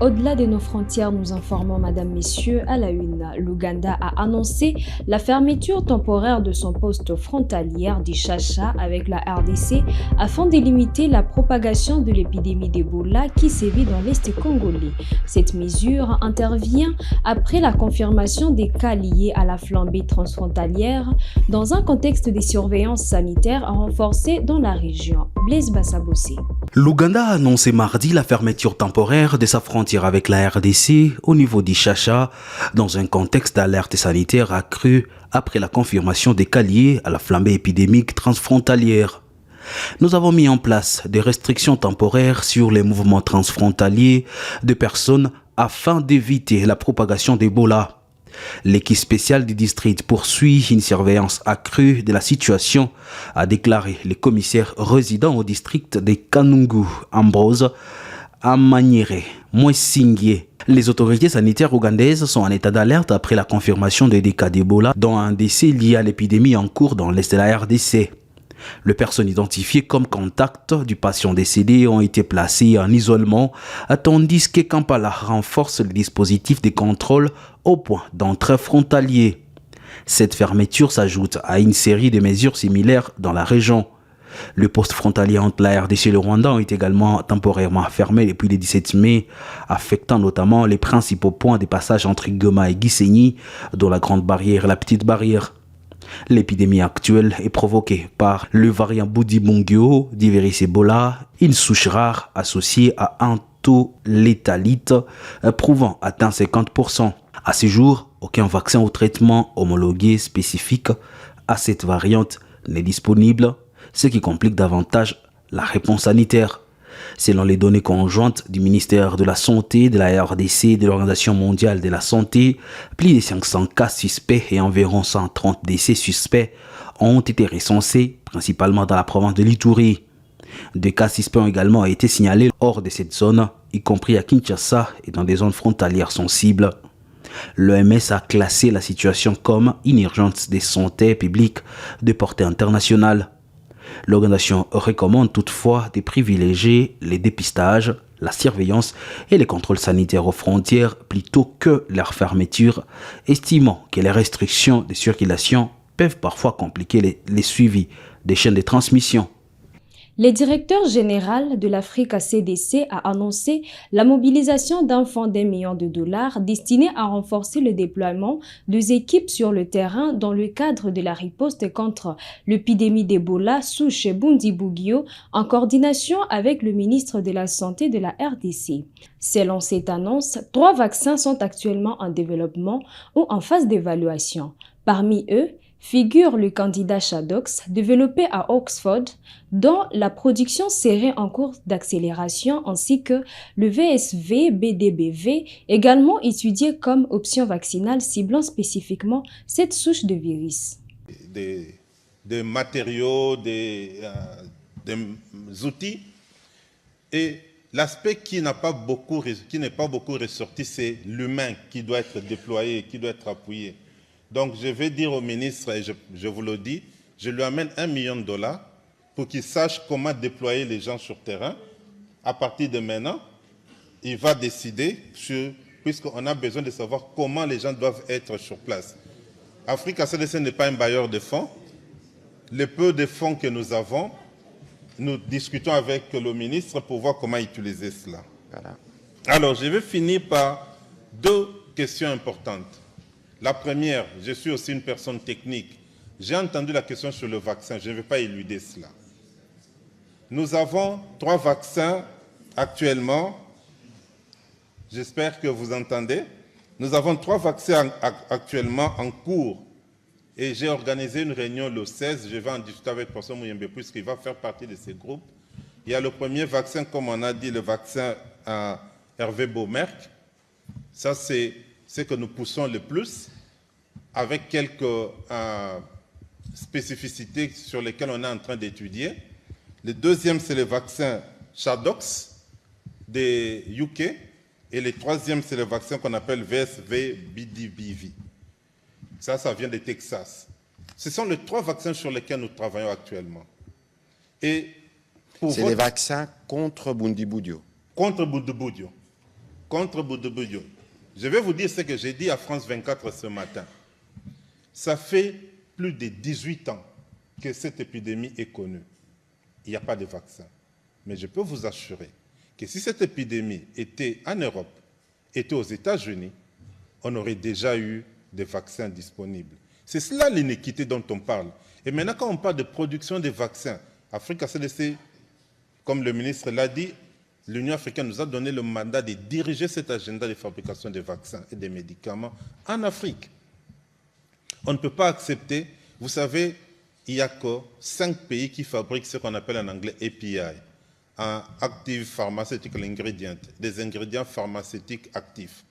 Au-delà de nos frontières, nous informons, Madame, Messieurs, à la une. L'Ouganda a annoncé la fermeture temporaire de son poste frontalier d'Ichacha avec la RDC afin de limiter la propagation de l'épidémie d'Ebola qui sévit dans l'Est congolais. Cette mesure intervient après la confirmation des cas liés à la flambée transfrontalière dans un contexte de surveillance sanitaire renforcée dans la région. Blaise Bassabossé. L'Ouganda a annoncé mardi la fermeture temporaire de sa frontière avec la RDC au niveau d'Ichacha dans un contexte d'alerte sanitaire accrue après la confirmation des cas liés à la flambée épidémique transfrontalière. Nous avons mis en place des restrictions temporaires sur les mouvements transfrontaliers de personnes afin d'éviter la propagation d'Ebola. L'équipe spéciale du district poursuit une surveillance accrue de la situation, a déclaré le commissaire résident au district de Kanungu, Ambrose Amanyere Mwesingie. Les autorités sanitaires ougandaises sont en état d'alerte après la confirmation des cas d'Ebola, dont un décès lié à l'épidémie en cours dans l'est de la RDC. Les personnes identifiées comme contact du patient décédé ont été placées en isolement, tandis que Kampala renforce le dispositif de contrôle au point d'entrée frontalier. Cette fermeture s'ajoute à une série de mesures similaires dans la région. Le poste frontalier entre la RDC et le Rwanda est également temporairement fermé depuis le 17 mai, affectant notamment les principaux points de passage entre Goma et Gisenyi, dont la Grande Barrière et la Petite Barrière. L'épidémie actuelle est provoquée par le variant Bundibugyo du virus Ebola, une souche rare associée à un taux létalite prouvant atteint 50%. À ce jour, aucun vaccin ou traitement homologué spécifique à cette variante n'est disponible, ce qui complique davantage la réponse sanitaire. Selon les données conjointes du ministère de la Santé, de la RDC et de l'Organisation mondiale de la santé, plus de 500 cas suspects et environ 130 décès suspects ont été recensés, principalement dans la province de l'Ituri. Des cas suspects ont également été signalés hors de cette zone, y compris à Kinshasa et dans des zones frontalières sensibles. L'OMS a classé la situation comme une urgence de santé publique de portée internationale. L'organisation recommande toutefois de privilégier les dépistages, la surveillance et les contrôles sanitaires aux frontières plutôt que leur fermeture, estimant que les restrictions de circulation peuvent parfois compliquer les suivis des chaînes de transmission. Le directeur général de l'Africa CDC a annoncé la mobilisation d'un fonds d'$1 million destiné à renforcer le déploiement des équipes sur le terrain dans le cadre de la riposte contre l'épidémie d'Ebola souche Bundibugyo en coordination avec le ministre de la Santé de la RDC. Selon cette annonce, 3 vaccins sont actuellement en développement ou en phase d'évaluation. Parmi eux, figure le candidat Shadox développé à Oxford, dont la production serait en cours d'accélération, ainsi que le VSV-BDBV, également étudié comme option vaccinale ciblant spécifiquement cette souche de virus. Des matériaux, des outils, et l'aspect qui n'est pas beaucoup ressorti, c'est l'humain qui doit être déployé, qui doit être appuyé. Donc, je vais dire au ministre, et je vous le dis, je lui amène $1 million pour qu'il sache comment déployer les gens sur terrain. À partir de maintenant, il va décider, puisqu'on a besoin de savoir comment les gens doivent être sur place. Africa CDC n'est pas un bailleur de fonds. Le peu de fonds que nous avons, nous discutons avec le ministre pour voir comment utiliser cela. Voilà. Alors, je vais finir par 2 questions importantes. La première, je suis aussi une personne technique. J'ai entendu la question sur le vaccin, je ne vais pas éluder cela. Nous avons 3 vaccins actuellement. J'espère que vous entendez. Nous avons 3 vaccins actuellement en cours. Et j'ai organisé une réunion le 16. Je vais en discuter avec le professeur Mouyembe puisqu'il va faire partie de ces groupes. Il y a le premier vaccin, comme on a dit, le vaccin Hervé Baumerck. Ça, c'est ce que nous poussons le plus, avec quelques spécificités sur lesquelles on est en train d'étudier. Le deuxième, c'est le vaccin Shadox des UK. Et le troisième, c'est le vaccin qu'on appelle VSV-BDBV. Ça vient de Texas. Ce sont les 3 vaccins sur lesquels nous travaillons actuellement. C'est les vaccins contre Bundibugyo. Contre Bundibugyo. contre Boudoubouyou. Je vais vous dire ce que j'ai dit à France 24 ce matin. Ça fait plus de 18 ans que cette épidémie est connue. Il n'y a pas de vaccin. Mais je peux vous assurer que si cette épidémie était en Europe, était aux États-Unis, on aurait déjà eu des vaccins disponibles. C'est cela l'inéquité dont on parle. Et maintenant, quand on parle de production de vaccins, Africa CDC, comme le ministre l'a dit, l'Union africaine nous a donné le mandat de diriger cet agenda de fabrication de vaccins et de médicaments en Afrique. On ne peut pas accepter, vous savez, il n'y a que 5 pays qui fabriquent ce qu'on appelle en anglais API, un Active Pharmaceutical Ingredient, des ingrédients pharmaceutiques actifs.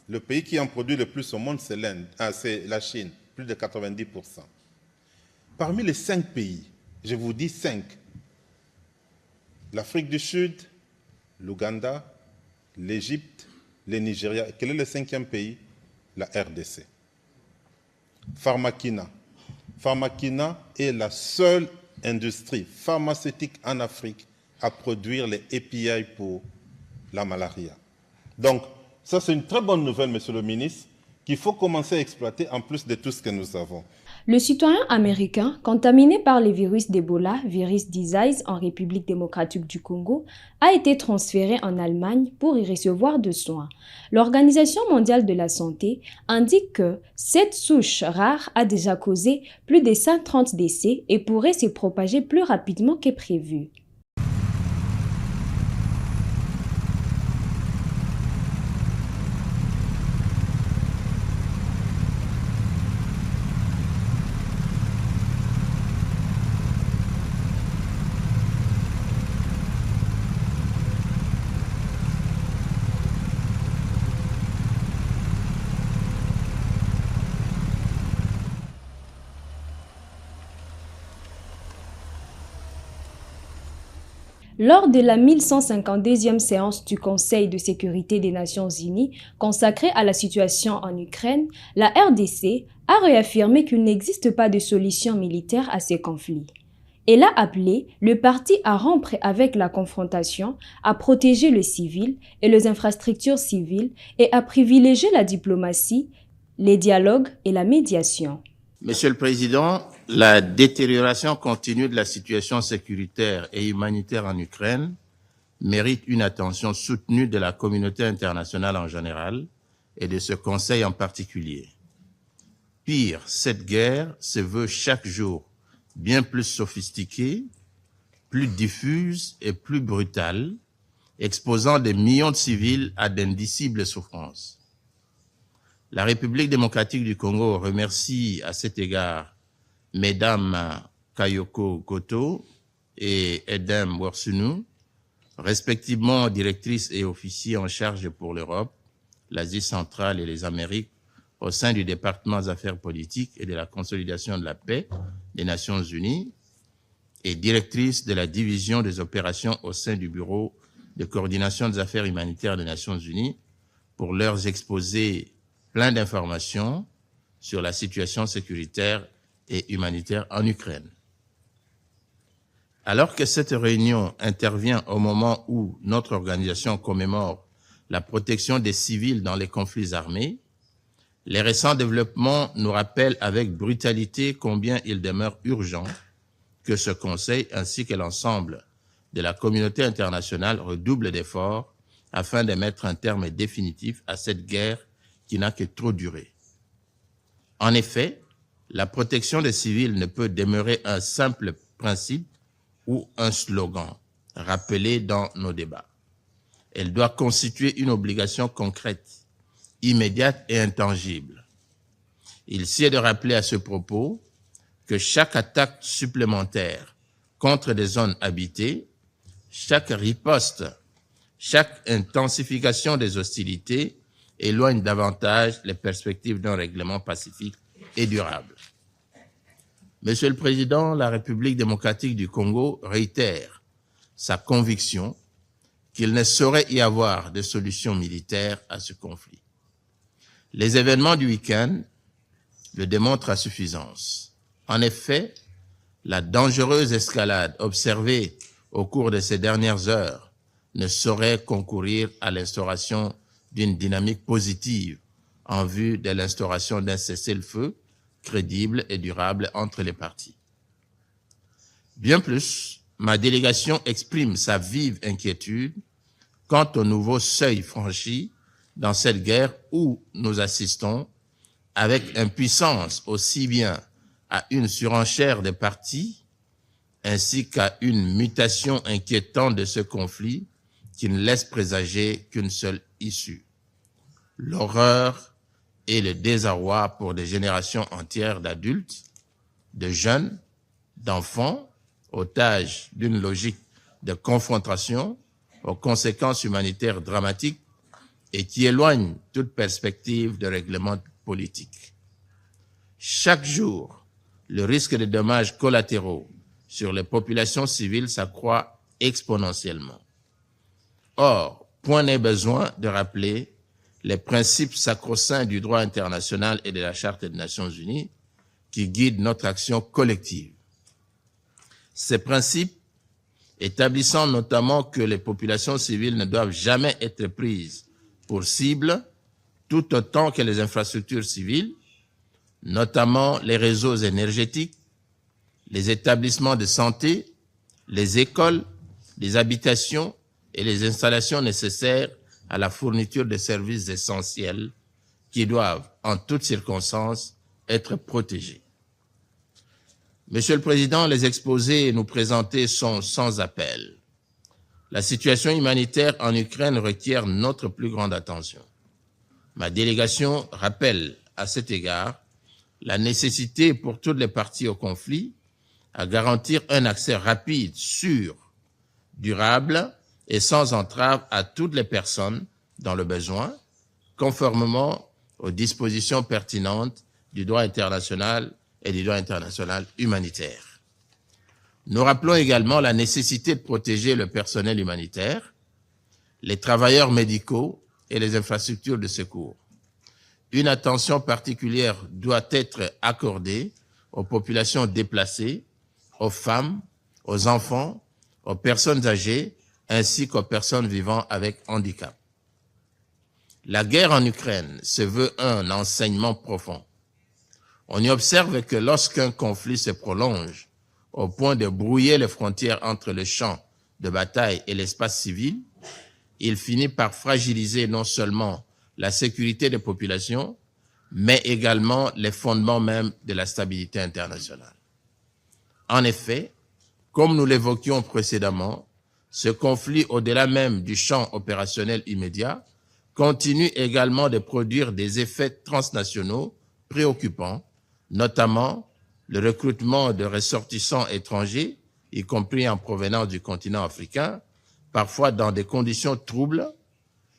Le pays qui en produit le plus au monde, c'est la Chine, plus de 90%. Parmi les 5 pays, je vous dis 5, l'Afrique du Sud, l'Ouganda, l'Égypte, le Nigeria. Quel est le 5e pays? La RDC. Pharmakina. Pharmakina est la seule industrie pharmaceutique en Afrique à produire les API pour la malaria. Donc, ça c'est une très bonne nouvelle, monsieur le ministre, qu'il faut commencer à exploiter en plus de tout ce que nous avons. Le citoyen américain, contaminé par le virus d'Ebola, virus d'Israël en République démocratique du Congo, a été transféré en Allemagne pour y recevoir des soins. L'Organisation mondiale de la santé indique que cette souche rare a déjà causé plus de 130 décès et pourrait se propager plus rapidement que prévu. Lors de la 1152e séance du Conseil de sécurité des Nations Unies consacrée à la situation en Ukraine, la RDC a réaffirmé qu'il n'existe pas de solution militaire à ces conflits. Elle a appelé le parti à rompre avec la confrontation, à protéger les civils et les infrastructures civiles et à privilégier la diplomatie, les dialogues et la médiation. Monsieur le Président, la détérioration continue de la situation sécuritaire et humanitaire en Ukraine mérite une attention soutenue de la communauté internationale en général et de ce Conseil en particulier. Pire, cette guerre se veut chaque jour bien plus sophistiquée, plus diffuse et plus brutale, exposant des millions de civils à d'indicibles souffrances. La République démocratique du Congo remercie à cet égard Mesdames Kayoko Goto et Edem Worsunu, respectivement directrices et officiers en charge pour l'Europe, l'Asie centrale et les Amériques, au sein du département des affaires politiques et de la consolidation de la paix des Nations Unies, et directrice de la division des opérations au sein du Bureau de coordination des affaires humanitaires des Nations Unies, pour leurs exposés plein d'informations sur la situation sécuritaire et humanitaire en Ukraine. Alors que cette réunion intervient au moment où notre organisation commémore la protection des civils dans les conflits armés, les récents développements nous rappellent avec brutalité combien il demeure urgent que ce Conseil ainsi que l'ensemble de la communauté internationale redouble d'efforts afin de mettre un terme définitif à cette guerre qui n'a que trop duré. En effet, la protection des civils ne peut demeurer un simple principe ou un slogan rappelé dans nos débats. Elle doit constituer une obligation concrète, immédiate et intangible. Il sied de rappeler à ce propos que chaque attaque supplémentaire contre des zones habitées, chaque riposte, chaque intensification des hostilités éloigne davantage les perspectives d'un règlement pacifique et durable. Monsieur le Président, la République démocratique du Congo réitère sa conviction qu'il ne saurait y avoir de solution militaire à ce conflit. Les événements du week-end le démontrent à suffisance. En effet, la dangereuse escalade observée au cours de ces dernières heures ne saurait concourir à l'instauration d'une dynamique positive en vue de l'instauration d'un cessez-le-feu crédible et durable entre les parties. Bien plus, ma délégation exprime sa vive inquiétude quant au nouveau seuil franchi dans cette guerre où nous assistons avec impuissance aussi bien à une surenchère des parties ainsi qu'à une mutation inquiétante de ce conflit qui ne laisse présager qu'une seule issue: l'horreur et le désarroi pour des générations entières d'adultes, de jeunes, d'enfants, otages d'une logique de confrontation aux conséquences humanitaires dramatiques et qui éloigne toute perspective de règlement politique. Chaque jour, le risque de dommages collatéraux sur les populations civiles s'accroît exponentiellement. Or, point n'est besoin de rappeler les principes sacro-saints du droit international et de la Charte des Nations Unies qui guident notre action collective. Ces principes, établissant notamment que les populations civiles ne doivent jamais être prises pour cible, tout autant que les infrastructures civiles, notamment les réseaux énergétiques, les établissements de santé, les écoles, les habitations et les installations nécessaires à la fourniture de services essentiels qui doivent, en toutes circonstances, être protégés. Monsieur le Président, les exposés nous présentés sont sans appel. La situation humanitaire en Ukraine requiert notre plus grande attention. Ma délégation rappelle à cet égard la nécessité pour toutes les parties au conflit à garantir un accès rapide, sûr, durable et sans entrave à toutes les personnes dans le besoin, conformément aux dispositions pertinentes du droit international et du droit international humanitaire. Nous rappelons également la nécessité de protéger le personnel humanitaire, les travailleurs médicaux et les infrastructures de secours. Une attention particulière doit être accordée aux populations déplacées, aux femmes, aux enfants, aux personnes âgées, ainsi qu'aux personnes vivant avec handicap. La guerre en Ukraine se veut un enseignement profond. On y observe que lorsqu'un conflit se prolonge au point de brouiller les frontières entre le champ de bataille et l'espace civil, il finit par fragiliser non seulement la sécurité des populations, mais également les fondements même de la stabilité internationale. En effet, comme nous l'évoquions précédemment, ce conflit, au-delà même du champ opérationnel immédiat, continue également de produire des effets transnationaux préoccupants, notamment le recrutement de ressortissants étrangers, y compris en provenance du continent africain, parfois dans des conditions troubles,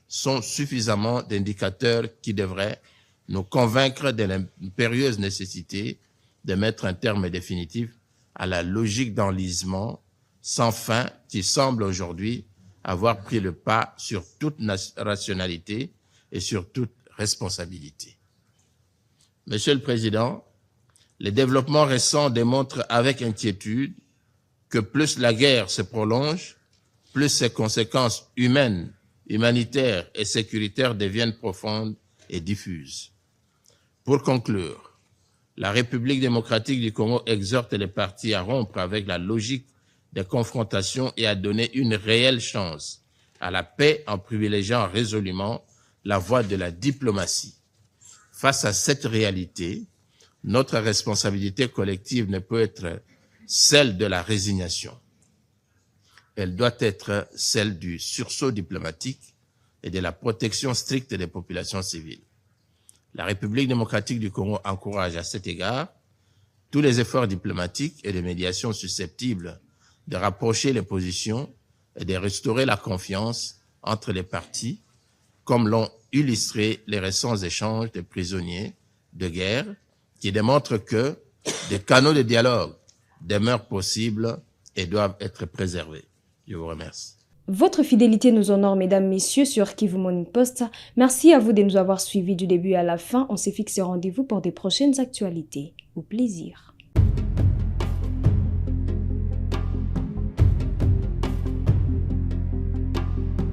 sont suffisamment d'indicateurs qui devraient nous convaincre de l'impérieuse nécessité de mettre un terme définitif à la logique d'enlisement sans fin qui semble aujourd'hui avoir pris le pas sur toute rationalité et sur toute responsabilité. Monsieur le Président, les développements récents démontrent avec inquiétude que plus la guerre se prolonge, plus ses conséquences humaines, humanitaires et sécuritaires deviennent profondes et diffuses. Pour conclure, la République démocratique du Congo exhorte les parties à rompre avec la logique des confrontations et à donner une réelle chance à la paix en privilégiant résolument la voie de la diplomatie. Face à cette réalité, notre responsabilité collective ne peut être celle de la résignation. Elle doit être celle du sursaut diplomatique et de la protection stricte des populations civiles. La République démocratique du Congo encourage à cet égard tous les efforts diplomatiques et de médiation susceptibles de rapprocher les positions et de restaurer la confiance entre les parties, comme l'ont illustré les récents échanges de prisonniers de guerre qui démontrent que des canaux de dialogue demeurent possibles et doivent être préservés. Je vous remercie. Votre fidélité nous honore, mesdames, messieurs, sur Kivu Morning Post. Merci à vous de nous avoir suivis du début à la fin. On s'est fixé rendez-vous pour des prochaines actualités. Au plaisir.